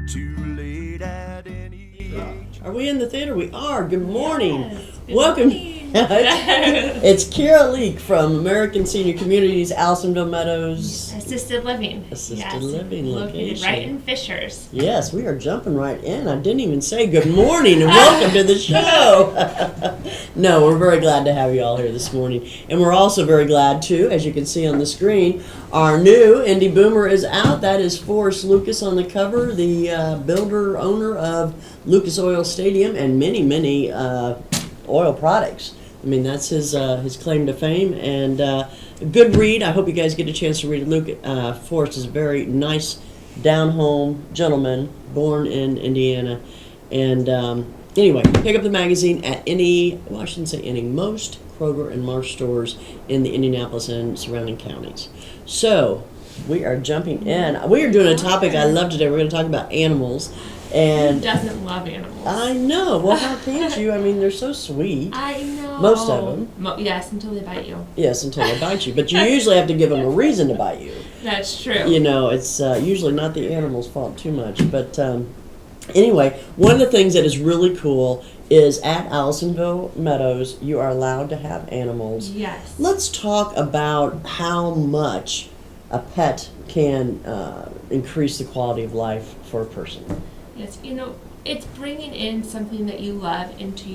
too late at any age. Are we in the theater? We are. Good morning. Yes. Good Welcome. morning. It's Kira Leek from American Senior Communities, Allisonville Meadows. Assisted living. Assisted living Located location. right in Fishers. Yes, we are jumping right in. I didn't even say good morning and welcome to the show. No, we're very glad to have you all here this morning. And we're also very glad, too, as you can see on the screen, our new Indy Boomer is out. That is Forrest Lucas on the cover, the builder, owner of Lucas Oil Stadium and many oil products. I mean, that's his claim to fame, and a good read. I hope you guys get a chance to read it. Forrest is a very nice, down-home gentleman, born in Indiana. And anyway, pick up the magazine at most Kroger and Marsh stores in the Indianapolis and surrounding counties. So, we are jumping in. We are doing a topic I love today. We're going to talk about animals. And Who doesn't love animals? I know. Well, how can't you? I mean, they're so sweet. I know. Most of them. Yes, until they bite you. Yes, until they bite you. But you usually have to give them a reason to bite you. That's true. You know, it's usually not the animal's fault too much. But anyway, one of the things that is really cool is at Allisonville Meadows, you are allowed to have animals. Yes. Let's talk about how much a pet can increase the quality of life for a person. Yes, it's bringing in something that you love into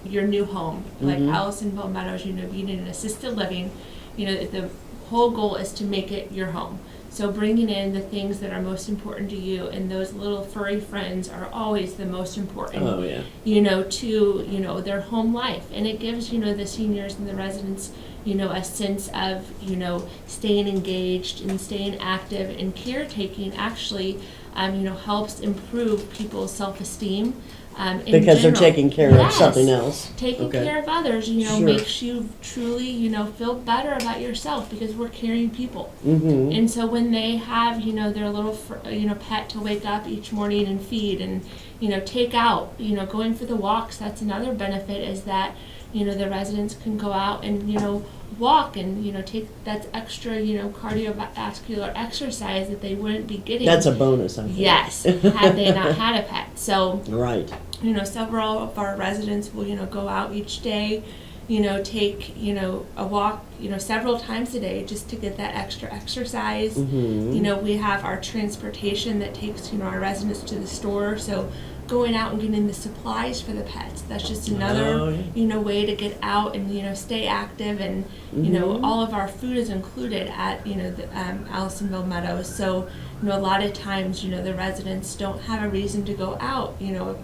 your new home. Like Allisonville Meadows, being in an assisted living, the whole goal is to make it your home. So bringing in the things that are most important to you, and those little furry friends are always the most important. Oh, yeah. To their home life, and it gives the seniors and the residents a sense of staying engaged and staying active, and caretaking actually helps improve people's self-esteem. Because they're taking care of something else. Taking care of others, Sure. makes you truly, feel better about yourself, because we're caring people. Mm-hmm. And so when they have, their little, pet to wake up each morning and feed and, take out, going for the walks, that's another benefit, is that, the residents can go out and, walk and, take that extra, cardiovascular exercise that they wouldn't be getting. That's a bonus, I think. Yes, had they not had a pet. So, right. Several of our residents will, go out each day, take, a walk, several times a day, just to get that extra exercise. Mm-hmm. We have our transportation that takes, our residents to the store. So going out and getting the supplies for the pets, that's just another, way to get out and, stay active. And, all of our food is included at, the Allisonville Meadows. So, a lot of times, the residents don't have a reason to go out,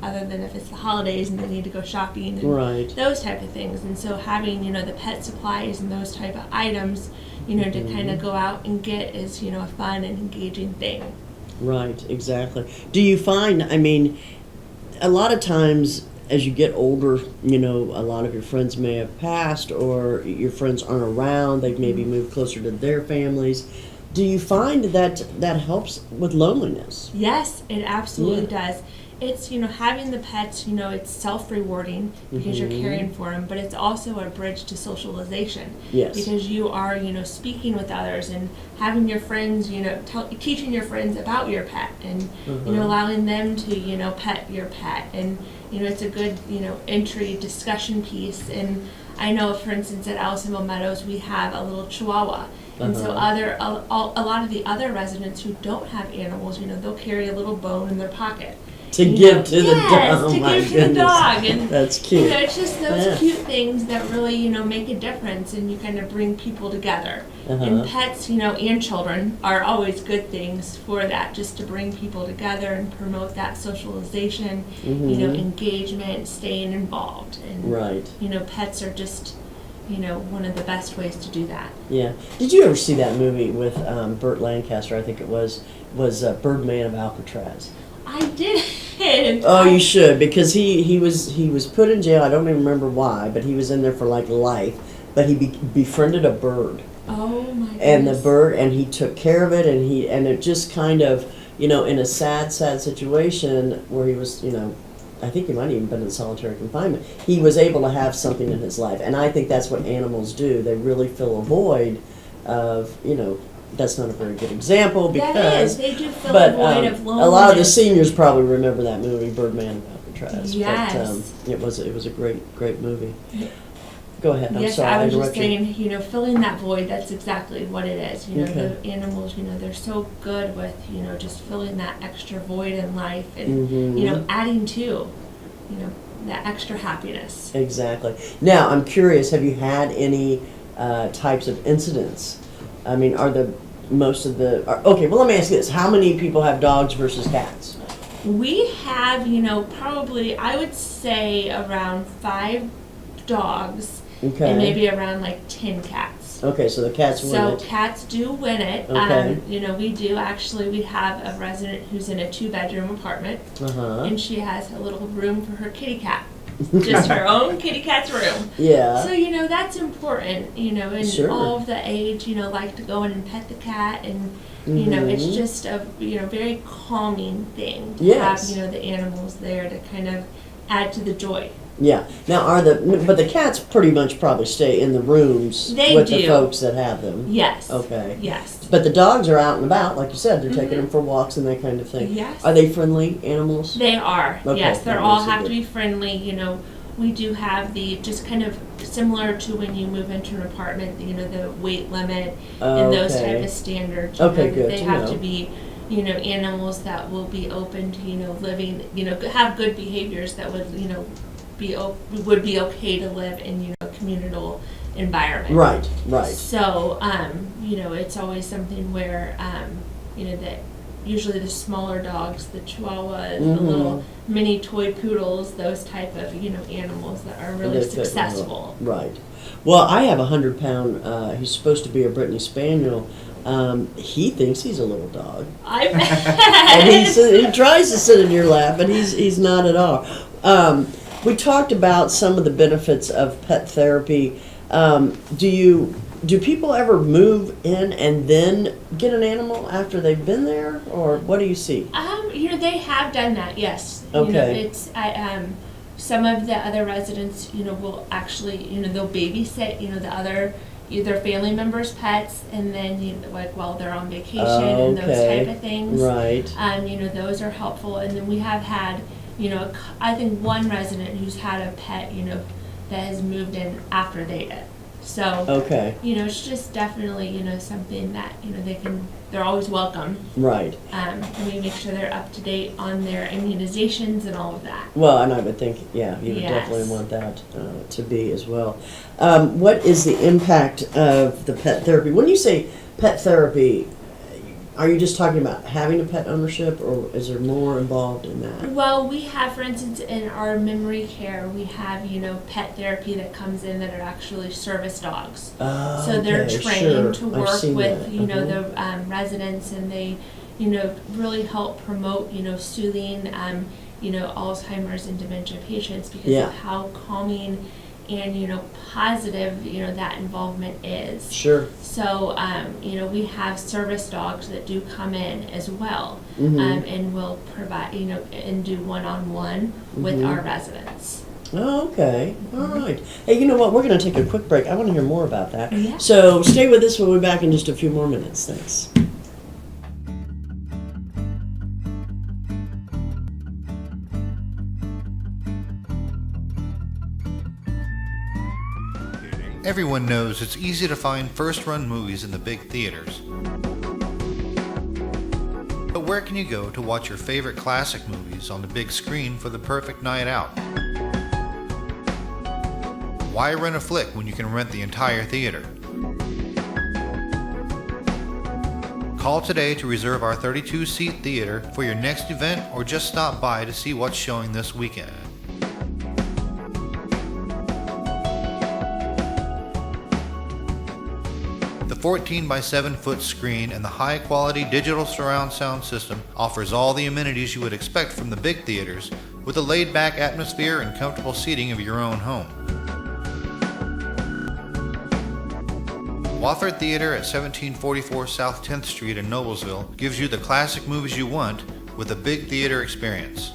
other than if it's the holidays and they need to go shopping and those type of things. And so having, the pet supplies and those type of items, to kind of go out and get is, a fun and engaging thing. Right, exactly. Do you find, a lot of times as you get older, a lot of your friends may have passed, or your friends aren't around, they've maybe moved closer to their families. Do you find that helps with loneliness? Yes, it absolutely does. It's, having the pets, it's self-rewarding because you're caring for them, but it's also a bridge to socialization. Yes. Because you are, speaking with others and having your friends, teaching your friends about your pet and, allowing them to, pet your pet. And, it's a good, entry discussion piece. And I know, for instance, at Allisonville Meadows, we have a little Chihuahua. And so a lot of the other residents who don't have animals, they'll carry a little bone in their pocket. To give to the dog. Yes, Oh to my give to goodness. the dog. And that's cute. It's just those cute things that really, make a difference, and you kind of bring people together. And pets, and children are always good things for that, just to bring people together and promote that socialization, engagement, staying involved. And pets are just one of the best ways to do that. Yeah. Did you ever see that movie with Burt Lancaster? I think it was Birdman of Alcatraz. I did. Oh, you should, because he was put in jail. I don't even remember why, but he was in there for like life. But he befriended a bird. Oh my goodness. And the bird, and he took care of it, and it just kind of, in a sad situation where he was, I think he might have even been in solitary confinement. He was able to have something in his life, and I think that's what animals do. They really fill a void of, that's not a very good example because. That is. They do fill But a void of loneliness. a lot of the seniors probably remember that movie, Birdman of Alcatraz. Yes. But it was a great movie. Go ahead. I'm yes, sorry. I was just interrupted saying, filling that void, that's exactly what it is. Okay. The animals, they're so good with, just filling that extra void in life and, Mhm. adding to, that extra happiness. Exactly. Now, I'm curious, have you had any types of incidents? I mean, okay, well, let me ask you this. How many people have dogs versus cats? We have, probably, I would say around 5 dogs Okay. and maybe around like 10 cats. Okay, so the cats win So it. cats do win it. Okay. We have a resident who's in a 2-bedroom apartment, Uh-huh. and she has a little room for her kitty cat, just her own kitty cat's room. Yeah. So that's important. And Sure. all of the age, like to go in and pet the cat, and it's Mhm. just a very calming thing to Yes. have the animals there to kind of add to the joy. Yeah. Now, but the cats pretty much probably stay in the rooms They with the do. folks that have them. Yes. Okay. Yes. But the dogs are out and about, like you said. They're taking Mhm. them for walks and that kind of thing. Yes. Are they friendly animals? They are. Okay, Yes, they that all makes it have to good. be friendly. We do have the just kind of similar to when you move into an apartment. The weight limit and those Okay. type of standards. Okay, good They to have know. to be, animals that will be open to, living. Have good behaviors that would, would be okay to live in, a communal environment. Right. Right. So, it's always something where, that usually the smaller dogs, the chihuahuas, the Mhm. little mini toy poodles, those type of, animals that are really They fit well. successful. Right. Well, I have a 100-pound. He's supposed to be a Brittany Spaniel. He thinks he's a little dog, I and he tries to sit in your lap, but he's not at all. We talked about some of the benefits of pet therapy. Do people ever move in and then get an animal after they've been there, or what do you see? They have done that, yes. Okay. Some of the other residents, will actually, they'll babysit, the other either family members' pets, and then like while they're on vacation and those Okay. type of things. Right. Those are helpful, and then we have had, I think one resident who's had a pet, that has moved in after they did. So, Okay. it's just definitely, something that, they're always welcome. Right. And we make sure they're up to date on their immunizations and all of that. Well, and I would think, yeah, you would Yes. definitely want that to be as well. What is the impact of the pet therapy? When you say pet therapy, are you just talking about having a pet ownership, or is there more involved in that? Well, we have, for instance, in our memory care, we have, pet therapy that comes in that are actually service dogs. So they're Okay, trained sure. to I've work seen with, that. the residents, and they, really help promote, soothing, Alzheimer's and dementia patients because Yeah. of how calming and, positive, that involvement is. Sure. So, we have service dogs that do come in as well, Mhm. and will provide, and do one-on-one with Mhm. our residents. Oh, okay. All right. Hey, you know what? We're going to take a quick break. I want to hear more about that. Yeah. So stay with us. We'll be back in just a few more minutes. Thanks. Everyone knows it's easy to find first-run movies in the big theaters. But where can you go to watch your favorite classic movies on the big screen for the perfect night out? Why rent a flick when you can rent the entire theater? Call today to reserve our 32-seat theater for your next event, or just stop by to see what's showing this weekend. The 14 by 7 foot screen and the high quality digital surround sound system offers all the amenities you would expect from the big theaters, with a laid back atmosphere and comfortable seating of your own home. Wofford Theater at 1744 South 10th Street in Noblesville gives you the classic movies you want with a big theater experience.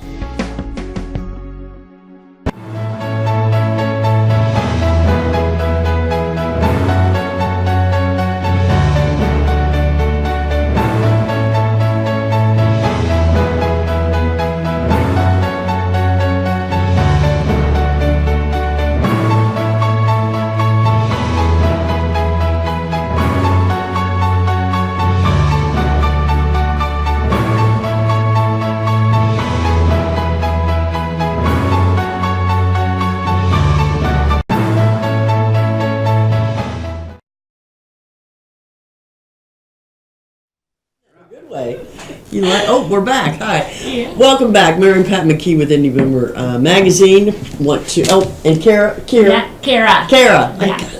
Way. You like? Oh, we're back. Hi. Yeah. Welcome back, Mary and Pat McKee with Indy Boomer Magazine. And Kara. Yeah, Kara.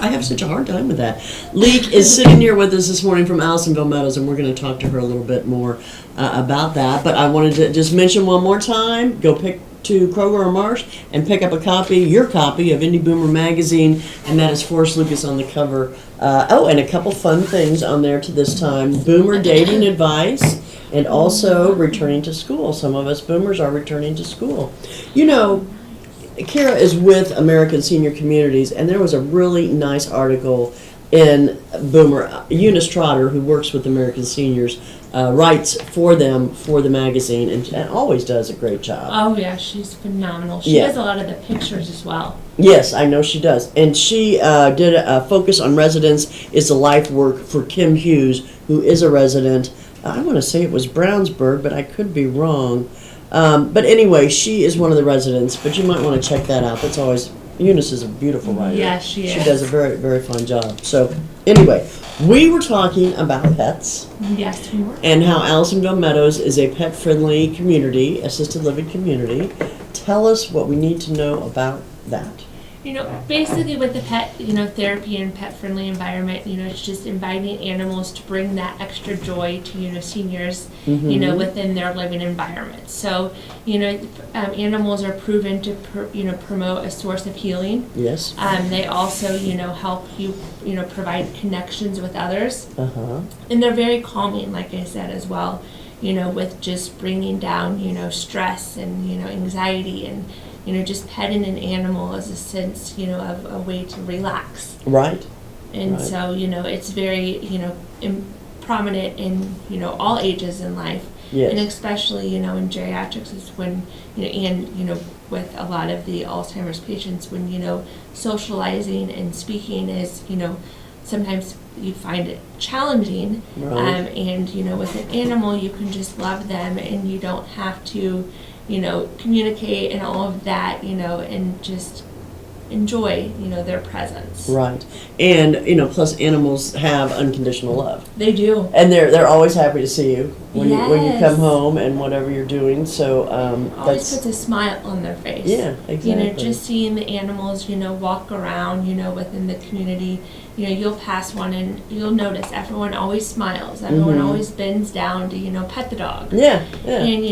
I have such a hard time with that. Leek is sitting here with us this morning from Allisonville Meadows, and we're going to talk to her a little bit more about that. But I wanted to just mention one more time, go pick to Kroger or Marsh and pick up your copy of Indy Boomer Magazine, and that is Forrest Lucas on the cover. And a couple fun things on there to this time. Boomer dating advice, and also returning to school. Some of us boomers are returning to school. You know, Kara is with American Senior Communities, and there was a really nice article in Boomer. Eunice Trotter, who works with American Seniors, writes for them for the magazine, and always does a great job. Oh yeah, she's phenomenal. She does a lot of the pictures as well. Yes, I know she does. And she did a focus on residents is the life work for Kim Hughes, who is a resident. I want to say it was Brownsburg, but I could be wrong. But anyway, she is one of the residents, but you might want to check that out. That's always, Eunice is a beautiful writer. Yes, she is. She does a very, very fine job. So anyway, we were talking about pets. Yes, we were. And how Allisonville Meadows is a pet-friendly community, assisted living community. Tell us what we need to know about that. You know, basically with the pet, therapy and pet-friendly environment, it's just inviting animals to bring that extra joy to, seniors, within their living environment. So, animals are proven to, promote a source of healing. Yes. They also, help you, provide connections with others. Uh-huh. And they're very calming, like I said, as well, with just bringing down, stress and, anxiety and, just petting an animal is a sense, of a way to relax. Right. And right. so, it's very, prominent in, all ages in life. Yes. And especially, in geriatrics is when, with a lot of the Alzheimer's patients, when, socializing and speaking is, sometimes you find it challenging. Right. And, with an animal, you can just love them and you don't have to, communicate and all of that, and just enjoy, their presence. Right. And, plus animals have unconditional love. They do. And they're always happy to see you when you come Yes. home and whatever you're doing. So Always that's puts a smile on their face. yeah, exactly. Just seeing the animals, walk around, within the community, you'll pass one and you'll notice everyone always smiles. Everyone always bends down to, pet the dog. Yeah, yeah. And,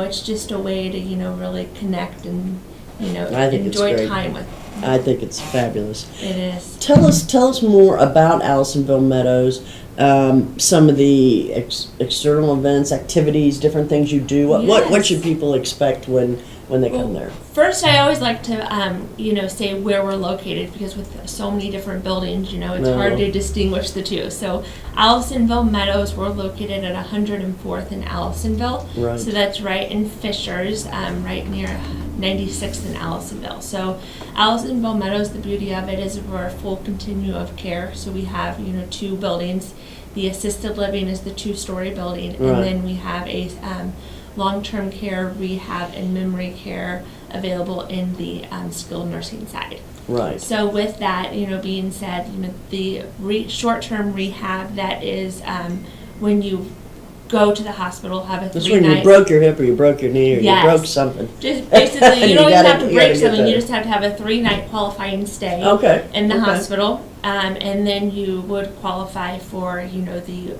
it's just a way to, really connect and, I think it's enjoy great. time with them. I think it's fabulous. It is. Tell us more about Allisonville Meadows. Some of the external events, activities, different things you do. What Yes. should people expect when they come there? First, I always like to, say where we're located because with so many different buildings, it's hard to distinguish the two. So, Allisonville Meadows, we're located at 104th in Allisonville. Right. So that's right in Fishers, right near 96th in Allisonville. So, Allisonville Meadows, the beauty of it is we're a full continuum of care. So we have, two buildings. The assisted living is the 2-story building, Right. and then we have a long-term care, rehab, and memory care available in the skilled nursing side. Right. So with that, being said, the short-term rehab, that is when you go to the hospital, have a 3-night. That's when you broke your hip or you broke your knee or Yes. you broke something. Just basically, you You don't even gotta- have to you break gotta get something. You better. just have to have a 3-night qualifying stay Okay. in the Okay. hospital, and then you would qualify for, the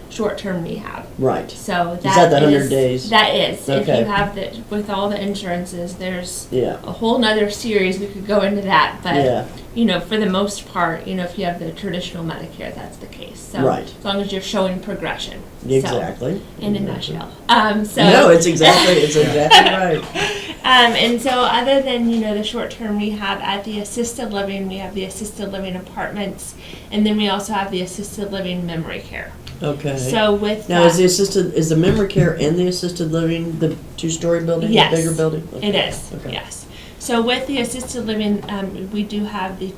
short-term rehab. Right. So Is that the 100 days? That is. If Okay. you have with all the insurances, there's Yeah. a whole nother series. We could go into that, but Yeah. for the most part, if you have the traditional Medicare, that's the case. So Right. as long as you're showing progression. Exactly. So, in a nutshell. So No, it's exactly right. and so other than, the short-term rehab at the assisted living, we have the assisted living apartments, and then we also have the assisted living memory care. Okay. So with Now, that, is the memory care and the assisted living the 2-story building, Yes. the bigger building? Okay. It is, Okay. yes. So with the assisted living, we do have the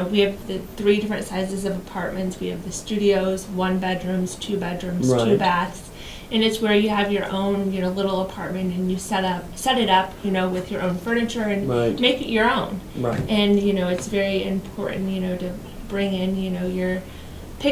we have the 3 different sizes of apartments. We have the studios, 1 bedrooms, 2 bedrooms, 2 Right. baths. And it's where you have your own, little apartment and you set it up, with your own furniture and Right. make it your own. Right. And, it's very important, to bring in, your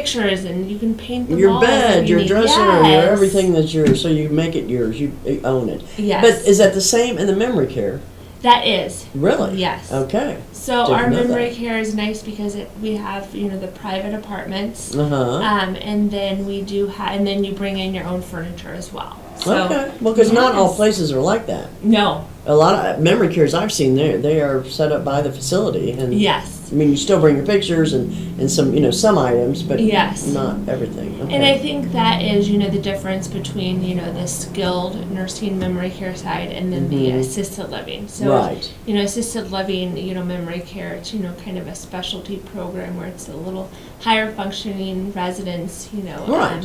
pictures, and you can paint the Your walls bed, if your you need. dresser, Yes. your everything that's yours, so you make it yours, you own it. Yes. But is that the same in the memory care? That is. Really? Yes. Okay. So Didn't our know memory that. care is nice because we have the private apartments, Uh-huh. and then we do and then you bring in your own furniture as well. So, Okay. Well, because not all yes. places are like that. No. A lot of memory cares I've seen, they are set up by the facility, and Yes. I mean, you still bring your pictures and some, some items, but Yes. not everything. Okay. And I think that is, the difference between, the skilled nursing memory care side and then the assisted living. So, Right. Assisted living, memory care, it's, kind of a specialty program where it's a little higher functioning residents, Right.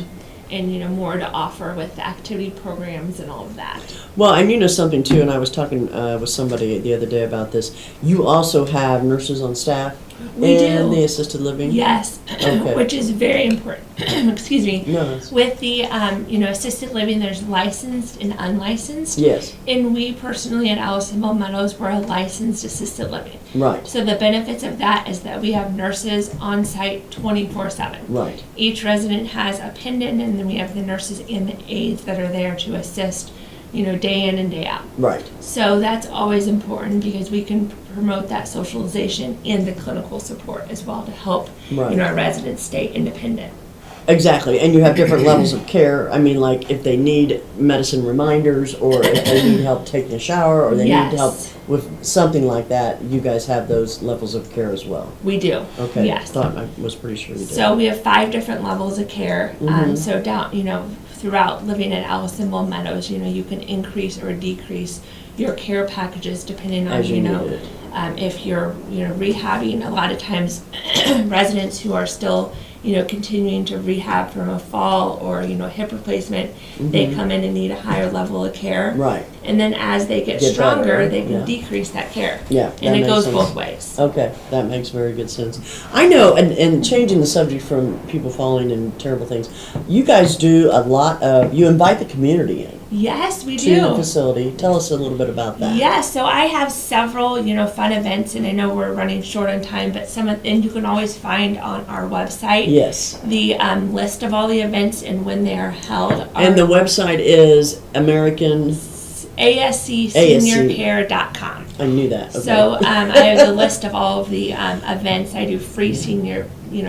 and, more to offer with the activity programs and all of that. Well, and something too, and I was talking with somebody the other day about this. You also have nurses on staff We in do. the assisted living? Yes, Okay. which is very important. Excuse me. No, that's- With the, assisted living, there's licensed and unlicensed. Yes, And we personally at Allisonville Meadows, we're a licensed assisted living. right, So the benefits of that is that we have nurses on site 24/7. right. Each resident has a pendant, and then we have the nurses and the aides that are there to assist, day in and day out. Right. So that's always important because we can promote that socialization and the clinical support as well to help, Right. our residents stay independent. Exactly, and you have different levels of care. I mean, like if they need medicine reminders, or if they need help taking a shower, or they Yes. need help with something like that, you guys have those levels of care as well. We do. Okay. Yes. Thought I was pretty sure you did. So we have 5 different levels of care. So down, throughout living in Allisonville Meadows, you can increase or decrease your care packages depending on, As you need it. if you're, rehabbing. A lot of times, residents who are still, continuing to rehab from a fall or, hip replacement, they come in and need a higher level of care. Right. And then as they get Get stronger, better, they can yeah. decrease that care. Yeah, And that it makes goes sense. both ways. Okay, that makes very good sense. I know, and changing the subject from people falling in terrible things, you guys do a lot of, you invite the community in Yes, we to the do. facility. Tell us a little bit about that. Yes, so I have several, fun events, and I know we're running short on time, but and you can always find on our website Yes. the list of all the events and when they are held. And the website is American, ASCSeniorcare.com. I knew that. Okay. So I have the list of all of the events. I do free senior,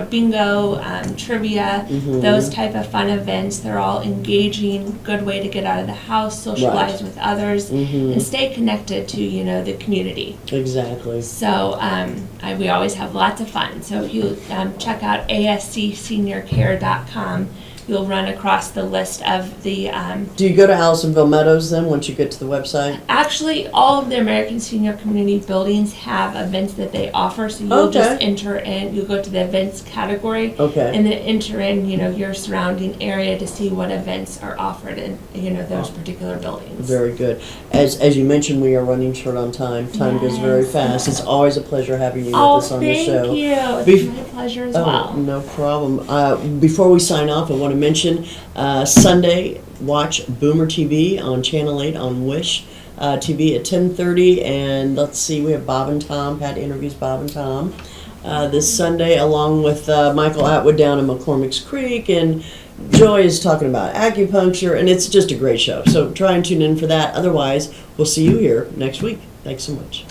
bingo, trivia, those type of fun events. They're all engaging, good way to get out of the house, socialize Right. with others, and stay connected to, the community. Exactly. So we always have lots of fun. So if you check out ASCSeniorcare.com, you'll run across the list of the Do you go to Allisonville Meadows then once you get to the website? actually all of the American Senior Community buildings have events that they offer. So you'll just Okay. enter in, you'll go to the events category Okay. and then enter in, your surrounding area to see what events are offered in, those particular buildings. Very good. As you mentioned, we are running short on time. Time goes very Yes. fast. It's always a pleasure having you Oh, with us on the thank show. you. It's Bef- my pleasure as Oh, well. no problem. Before we sign off, I want to mention Sunday, watch Boomer TV on Channel 8 on Wish TV at 10:30. And let's see, we have Bob and Tom. Pat interviews Bob and Tom this Sunday, along with Michael Atwood down in McCormick's Creek. And Joy is talking about acupuncture, and it's just a great show. So try and tune in for that. Otherwise, we'll see you here next week. Thanks so much.